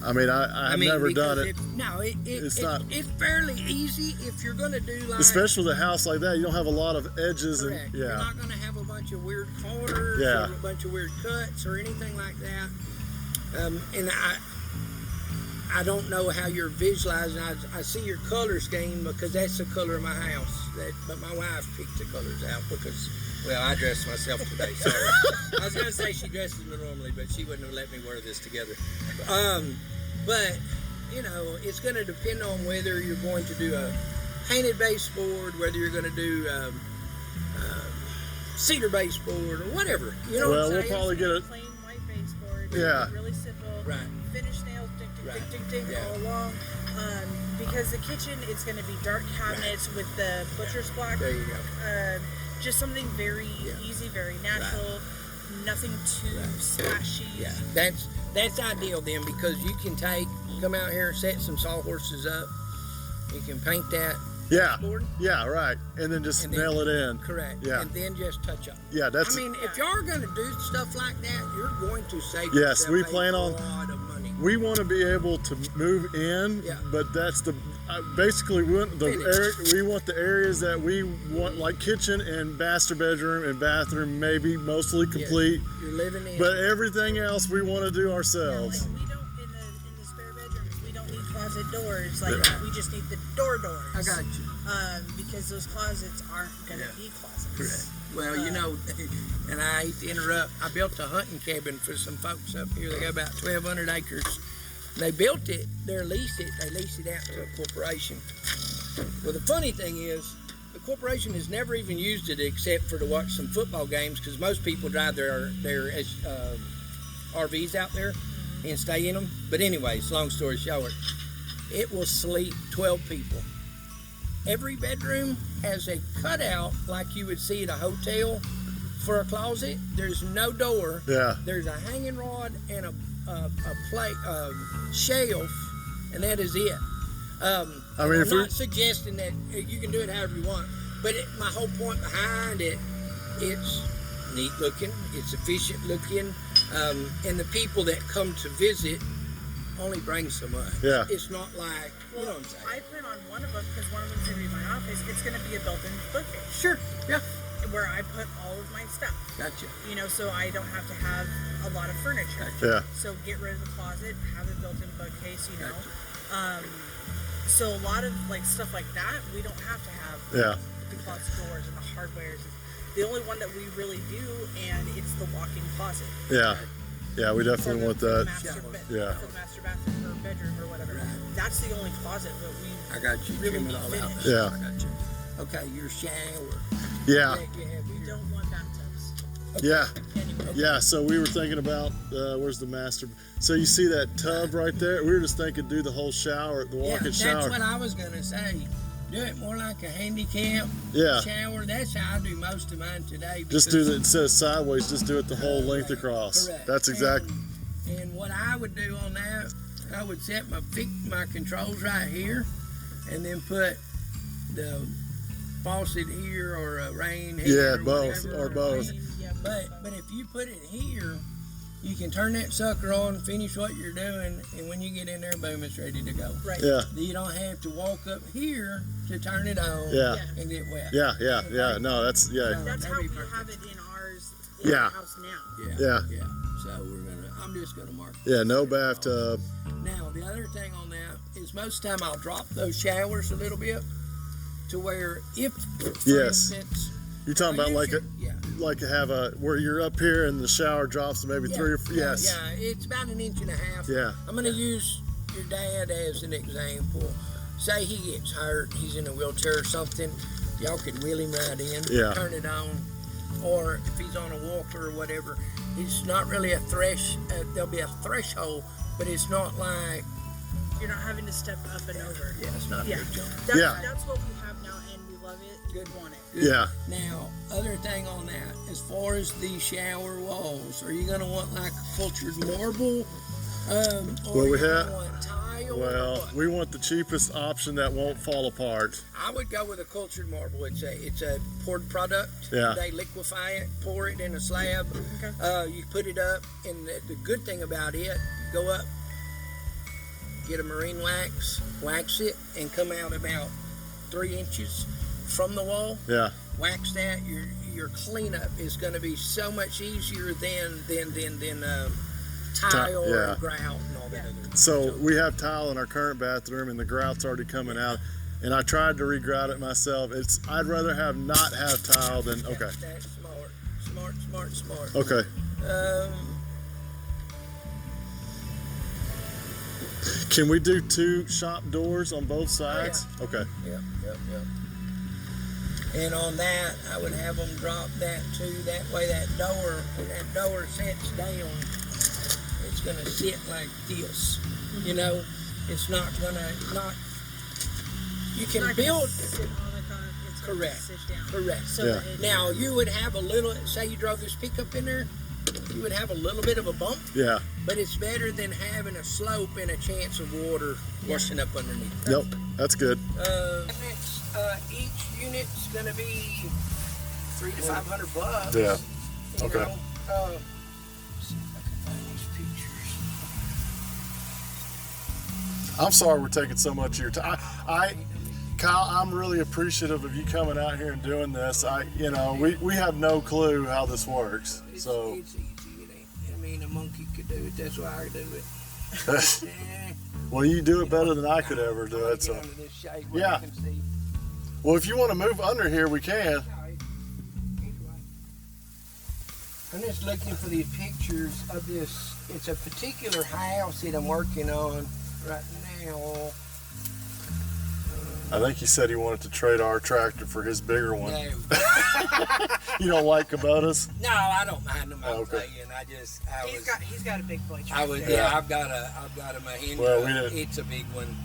I mean, I've never done it. It's fairly easy if you're going to do like... Especially with a house like that, you don't have a lot of edges. Correct. And You're not going to have a bunch of weird corners or a bunch of weird cuts or anything like that. And I don't know how you're visualizing. I see your color scheme because that's the color of my house. But my wife picked the colors out because, well, I dressed myself today. Sorry. I was going to say she dresses me normally, but she wouldn't have let me wear this together. But, you know, it's going to depend on whether you're going to do a painted baseboard, whether you're going to do cedar baseboard or whatever. You know what I'm saying? We'll probably get a plain white baseboard. Yeah. Really simple. Right. Finished nails, ding, all along. Because the kitchen, it's going to be dark cabinets with the butcher's block. There you go. Just something very easy, very natural. Nothing too splashy. Yeah, that's ideal then, because you can come out here and set some sawhorses up. You can paint that. Board. Yeah, right. And then just nail it in. Correct. Yeah. And then just touch up. Yeah, I mean, if you're going to do stuff like that, you're going to save yes, we yourself plan a on. lot of money. We want to be able to move in, but that's the basically we want the areas that we want, like kitchen and master bedroom and bathroom, maybe mostly complete. Yes, you're living in. But everything else we want to do ourselves. Yeah, like we don't in the spare bedrooms. We don't need closet doors. Like we just need the doors. I got you. Because those closets aren't going to be closets. Correct. Well, you know, and I hate to interrupt, I built a hunting cabin for some folks up here. They got about 1,200 acres. They built it, they lease it out to a corporation. Well, the funny thing is, the corporation has never even used it except for to watch some football games, because most people drive their RVs out there and stay in them. But anyways, long story short, it will sleep 12 people. Every bedroom has a cutout like you would see at a hotel for a closet. There's no door. Yeah. There's a hanging rod and a plate shelf, and that is it. I'm not suggesting that you can do it however you want, but my whole point behind it, it's neat looking, it's efficient looking, and the people that come to visit only bring so much. Yeah. It's not like, you know what I'm saying. I plan on one of them, because one of them's going to be my office. It's going to be a built-in bookcase. Sure. Yeah. Where I put all of my stuff. Gotcha. You know, so I don't have to have a lot of furniture. Yeah. So get rid of the closet, have a built-in bookcase, you know. Gotcha. So a lot of like stuff like that, we don't have to have the closet doors and the hardwares. The only one that we really do, and it's the walk-in closet. Yeah. Yeah, we definitely want that. For the master bathroom or bedroom or whatever. Right. That's the only closet that we I got you. really Trim it need all out. finished. Yeah. I got you. Okay, your shower. Yeah. We don't want bathtubs. Okay. Yeah. Anyway. Yeah, so we were thinking about where's the master. So you see that tub right there? We were just thinking do the whole shower, the walk-in shower. That's what I was gonna say. Do it more like a handicap shower. That's how I do most of mine today. Just do it instead of sideways. Just do it the whole length across. Correct. That's exactly. And what I would do on that, I would set my controls right here, and then put the faucet here or a rain here. Yeah, both or both. Yeah, But if you put it here, you can turn that sucker on, finish what you're doing, and when you get in there, boom, it's ready to go. right. Yeah. You don't have to walk up here to turn it on and get wet. Yeah. No, that's That's how we have it in ours in the house now. Yeah. So I'm just gonna mark. Yeah, no bathtub. Now the other thing on that is most of the time I'll drop those showers a little bit to where if, for instance, You're talking about like have a where you're up here and the shower drops to maybe 3 or 4. Yes. Yeah, it's about 1.5 inches. Yeah. I'm gonna use your dad as an example. Say he gets hurt, he's in a wheelchair or something. Y'all can wheel him right in, turn it on, or if he's on a walker or whatever. It's not really a there'll be a threshold, but it's not like You're not having to step up and over. yeah, it's not a big jump. That's what we have now, and we love it. Good. Want it. Yeah. Now, other thing on that, as far as the shower walls, are you going to want like cultured marble? Or we have. Want tile? Well, we want the cheapest option that won't fall apart. I would go with a cultured marble. It's a poured product. Yeah. They liquefy it, pour it in a slab. Okay. You put it up, and the good thing about it, go up get a marine wax it, and come out about 3 inches from the wall. Yeah. Wax that. Your cleanup is going to be so much easier than tile or grout and all that other. So we have tile in our current bathroom, and the grout's already coming out. And I tried to regrout it myself. I'd rather not have tile than okay. That's smart. Okay. Can we do 2 shop doors on both sides? Oh, yeah. Okay. Yep. And on that, I would have them drop that too. That way, when that door sits down, it's gonna sit like this. You know, it's not gonna You can build. Correct. So Now you would have a little. Say you drove this pickup in there, you would have a little bit of a bump. Yeah. But it's better than having a slope and a chance of water washing up underneath. Yep. That's good. Each unit's gonna be $300 to $500. Yeah. You Okay. know, see if I can find these pictures. I'm sorry we're taking so much of your time. Kyle, I'm really appreciative of you coming out here and doing this. We have no clue how this works. It's So easy. It ain't. I mean, a monkey could do it. That's why I do it. well, you do it better than I could ever do it. So Get under this shade where Yeah. you can see. well, if you want to move under here, we can. No, either way. I'm just looking for these pictures of this. It's a particular house that I'm working on right now. I think he said he wanted to trade our tractor for his bigger one. No, You don't like Kubotas? no, I don't mind them. I'm Okay. saying, he's got a big bunch. I was, right yeah, there. I've got a Mahindra. Well, we didn't- It's a big one.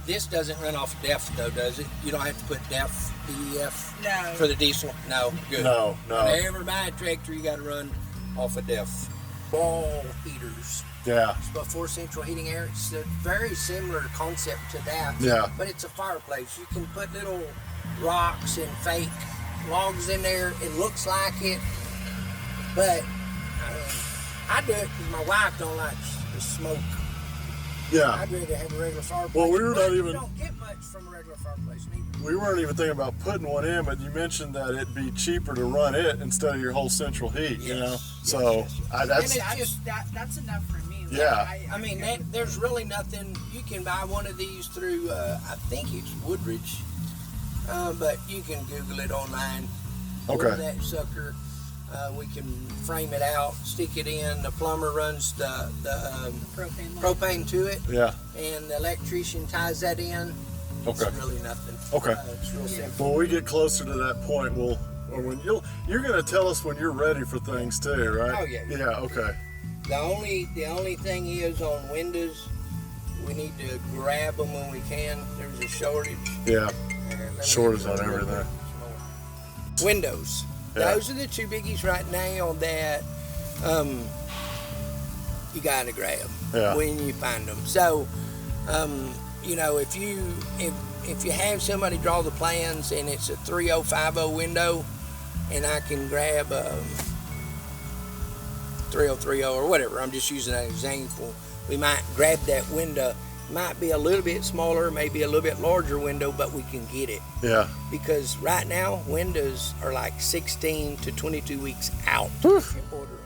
This doesn't run off DEF though, does it? You don't have to put DEF No. for the diesel. No, good. No. Whenever you buy a tractor, you got to run off of DEF. Ball heaters. Yeah. It's before central heating air. It's a very similar concept to that. Yeah. But it's a fireplace. You can put little rocks and fake logs in there. It looks like it, but I do it because my wife don't like the smoke. Yeah. I'd rather have a regular fireplace. Well, we were not but even- You don't get much from a regular fireplace neither. We weren't even thinking about putting one in, but you mentioned that it'd be cheaper to run it instead of your whole central heat, you know? So yes. that's, And it's That's enough for me. Like, Yeah. I mean, there's really nothing. You can buy one of these through, I think it's Woodridge, but you can Google it online. Okay. Order that sucker. We can frame it out, stick it in. The plumber runs the propane. propane to it, yeah. and the electrician ties that in. Okay. It's really nothing. Okay. It's real simple. When we get closer to that point, you're going to tell us when you're ready for things too, right? Oh, yeah. Yeah, okay. The only thing is on windows, we need to grab them when we can. There's a shortage. Yeah. Let me Shortage get on a little everything. bit more. Windows. Yeah. Those are the two biggies right now that you gotta grab when you find them. So, if you have somebody draw the plans and it's a 3050 window, and I can grab 3030 or whatever, I'm just using an example. We might grab that window. Might be a little bit smaller, maybe a little bit larger window, but we can get it. Yeah. Because right now, windows are like 16 to 22 weeks out if you order them.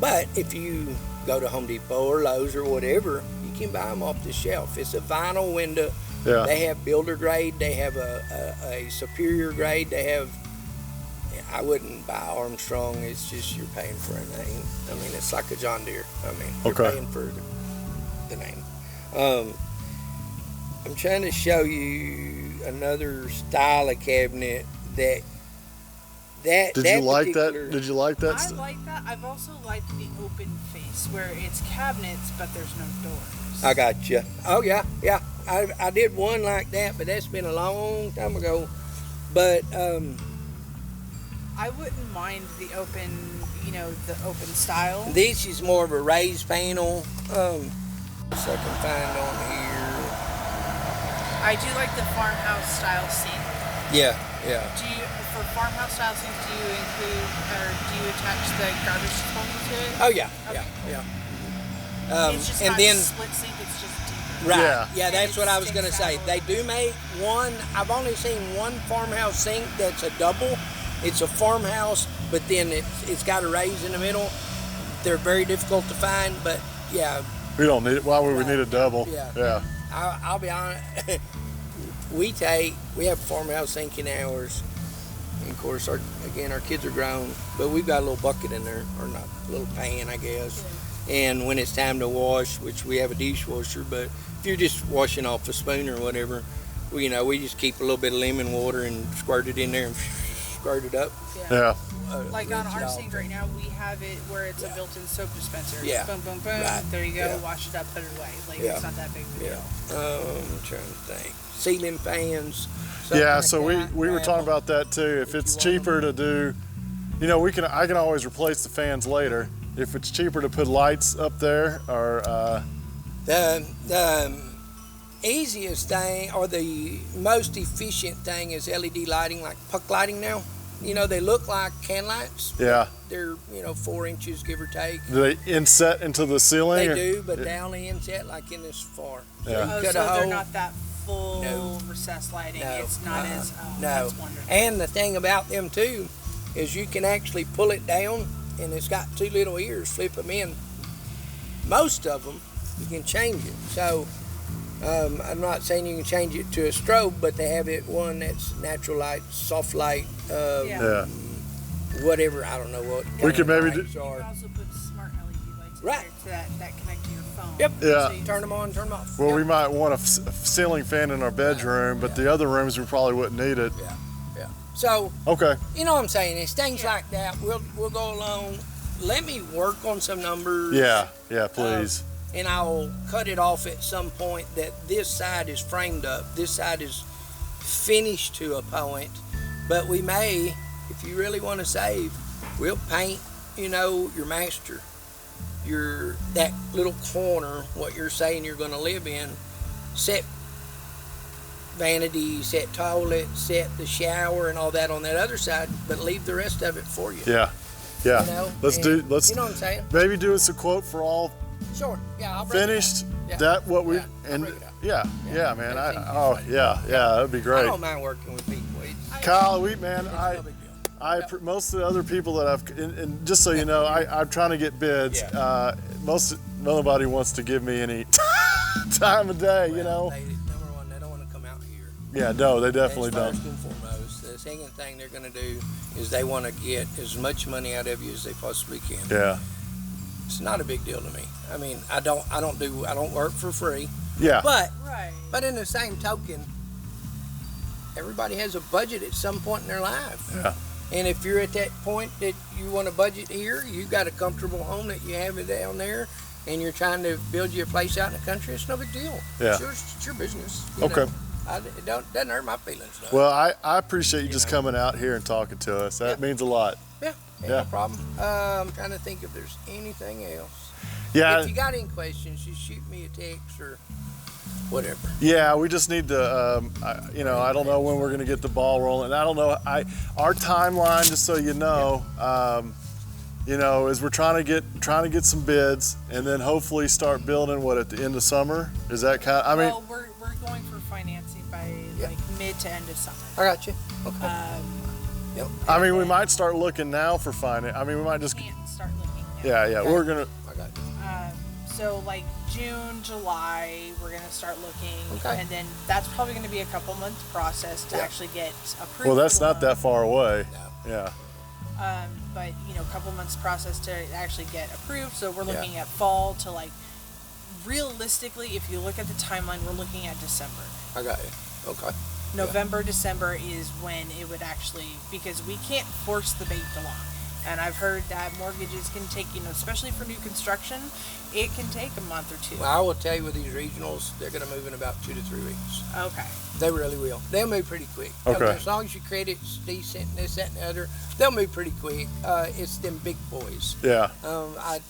But if you go to Home Depot or Lowe's or whatever, you can buy them off the shelf. It's a vinyl window. Yeah. They have builder grade. They have a superior grade. They have, I wouldn't buy Armstrong. It's just you're paying for a name. I mean, it's like a John Deere. I mean, you're Okay. paying for the name. I'm trying to show you another style of cabinet that Did you like that? Did you like that? I like that. I've also liked the open face where it's cabinets but there's no doors. I got you. Oh yeah. I did one like that, but that's been a long time ago. But I wouldn't mind the open, the open style. this is more of a raised panel. So I can find on here. I do like the farmhouse style sink. Yeah. For farmhouse style sinks, do you include or do you attach the garbage disposal to it? Oh yeah. Okay. Yeah. It's just and not then split sink. It's just deeper. right, Yeah. yeah, that's it what I was going to sticks say. out a They little do make one. I've only seen one farmhouse sink that's a double. It's a farmhouse, but then it's got a raise in the middle. They're very difficult to find, but yeah. We don't need it. Why would we need a double? Yeah. I'll be honest. we have a farmhouse sink in ours. And of course, our kids are grown, but we've got a little bucket in there, or not, a little pan, I guess. Yeah. And when it's time to wash, which we have a dishwasher, but if you're just washing off a spoon or whatever, we just keep a little bit of lemon water and squirt it in there and squirt it up. Yeah. Like on our sink right now, we have it where it's a built-in soap dispenser. Yeah. Boom, boom, boom. Right. There you go. Yeah. Wash it up, put it away. Like Yeah. it's not that big of a deal. I'm trying to think. Ceiling fans. Yeah, like so that. we were talking about that too. If it's cheaper to do, I can always replace the fans later. If it's cheaper to put lights up there, or the easiest thing or the most efficient thing is LED lighting, like puck lighting now. They look like can lights. yeah, They're 4 inches, give or take. do they inset into the ceiling? They or- do, but they only inset like in this far. So Yeah. you Oh, cut so a hole. they're not that full No. recessed lighting. No. It's not as. Oh, No. That's wonderful. And the thing about them too is you can actually pull it down, and it's got 2 little ears. Flip them in. Most of them you can change it. So I'm not saying you can change it to a strobe, but they have it one that's natural light, soft light, Yeah. whatever. I don't know what. We could maybe do- You can also put smart LED lights in Right. there that connect to your phone. Yep. Yeah. So you Turn them on, turn them off. Well, Yep. we might want a ceiling fan in our bedroom, but the other rooms we probably wouldn't need it. Yeah. So Okay. you know what I'm saying? It's things like that. We'll go along. Let me work on some numbers. Yeah, please. And I'll cut it off at some point that this side is framed up. This side is finished to a point. But we may, if you really want to save, we'll paint, your master, that little corner, what you're saying you're going to live in, set vanity, set toilet, set the shower and all that on that other side, but leave the rest of it for you. Yeah. Let's You know what I'm saying? maybe do us a quote for all Sure. Yeah, I'll break it finished. down. Yeah. That what we Yeah, I'll and break it up. yeah, man. Everything's fine. That'd be I great. don't mind working with people. Kyle, It's no big deal. most of the other people that and just so you know, I'm trying to get bids. Yeah. Nobody wants to give me any time of day, Number one, they don't want to come out here. Yeah, no, they definitely That's don't. first and foremost. The second thing they're going to do is they want to get as much money out of you as they possibly can. Yeah, It's not a big deal to me. I mean, I don't work for free. yeah, Right. But in the same token, everybody has a budget at some point in their life. yeah, And if you're at that point that you want a budget here, you got a comfortable home that you have it down there, and you're trying to build you a place out in the country, it's no big deal. Yeah. It's your business. Okay. It doesn't hurt my feelings. Though. Well, I appreciate you just coming out here and talking to us. That means a lot. Yeah, Yeah. no problem. I'm trying to think if there's anything else. Yeah, If you got any questions, just shoot me a text or whatever. yeah. We just need to, I don't know when we're gonna get the ball rolling. I don't know. Our timeline, just so you know, is we're trying to get some bids and then hopefully start building at the end of summer. Is that kind of? Well, we're going for financing by like mid to end of summer. I got you. Okay. Yep. We might start looking now for finance. We might just. Can't start looking now. Yeah. Okay. We're gonna. I got you. So like June, July, we're gonna start looking, Okay. and then that's probably gonna be a couple months process to Yeah. actually get approved. Well, that's for the not that far away. No. Yeah. But a couple months process to actually get approved. So we're Yeah. looking at fall to like. Realistically, if you look at the timeline, we're looking at December. I got you. Okay. November, December is when it would actually, because we can't force the bait along. And I've heard that mortgages can take, especially for new construction, it can take a month or two. Well, I will tell you with these regionals, they're going to move in about 2 to 3 weeks. Okay. They really will. They'll move pretty quick. Okay. As long as your credit's decent and this, that, and the other, they'll move pretty quick. It's them big boys. Yeah. I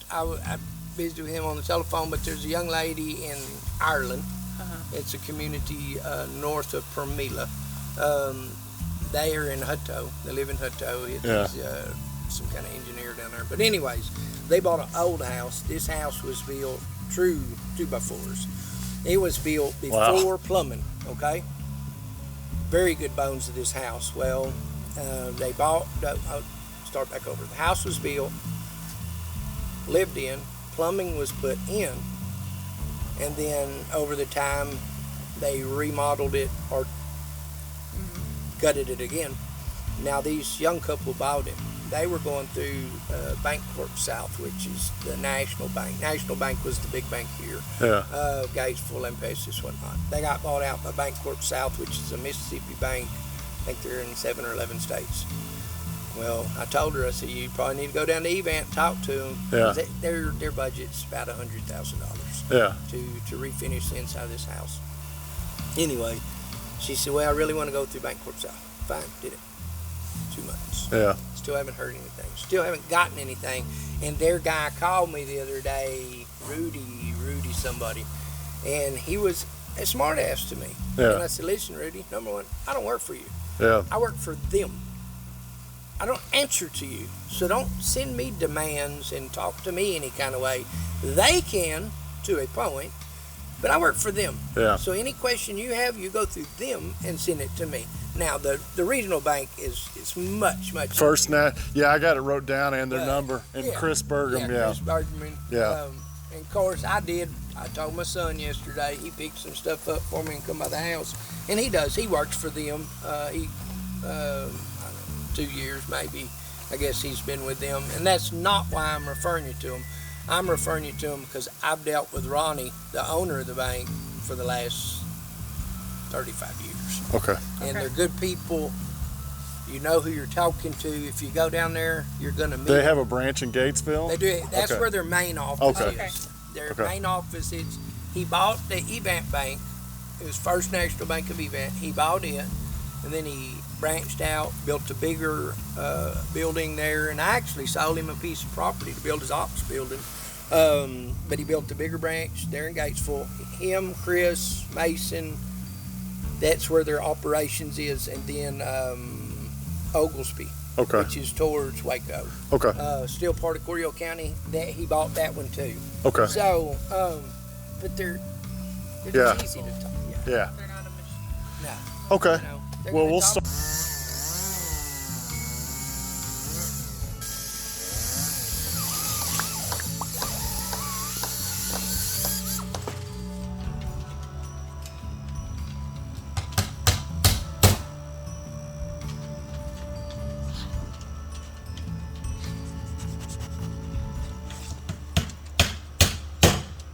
visited with him on the telephone, but there's a young lady in Ireland. It's a community north of Permila. They are in Hutto. They live in Hutto. He's some kind of engineer down there. But anyways, they bought an old house. This house was built true 2x4s. It was built before plumbing, okay? Very good bones of this house. Well, they bought, I'll start back over. The house was built, lived in, plumbing was put in, and then over the time they remodeled it or gutted it again. Now these young couple bought it. They were going through Bancorp South, which is the National Bank. National Bank was the big bank here. Yeah. Gatesville, Emphasis, whatnot. They got bought out by Bancorp South, which is a Mississippi bank. I think they're in 7 or 11 states. Well, I told her, I said, you probably need to go down to Event and talk to them. Yeah. Their budget's about $100,000. Yeah. To refinish the inside of this house. Anyway, she said, well, I really want to go through Bancorp South. Fine, did it. 2 months. Yeah. Still haven't heard anything. Still haven't gotten anything. And their guy called me the other day, Rudy somebody, and he was a smart ass to me. Yeah. And I said, listen, Rudy, number one, I don't work for you. Yeah. I work for them. I don't answer to you. So don't send me demands and talk to me any kind of way. They can, to a point, but I work for them. Yeah. So any question you have, you go through them and send it to me. Now, the regional bank is much First yeah, I got it wrote down and their number and yeah. Chris Bergam, yeah. Chris Bergman. Yeah. And of course, I told my son yesterday, he picked some stuff up for me and come by the house. And he does. He works for them. I don't know, 2 years maybe. I guess he's been with them. And that's not why I'm referring you to him. I'm referring you to him because I've dealt with Ronnie, the owner of the bank, for the last 35 years. Okay. And they're good people. You know who you're talking to. If you go down there, you're going to meet. They have a branch in Gatesville? They do. That's Okay. where their main office Okay. is. Their Okay. main office is, he bought the Event Bank. It was First National Bank of Event. He bought it, and then he branched out, built a bigger building there, and I actually sold him a piece of property to build his ops building. But he built a bigger branch there in Gatesville. Him, Chris, Mason, that's where their operations is, and then Oglesby, Okay. which is towards Waco. Okay. Still part of Corio County. That he bought that one too. Okay. So, but they're Yeah. just easy to talk. Yeah. They're not a machine. No. Okay. You know, they're Well, gonna we'll talk- start.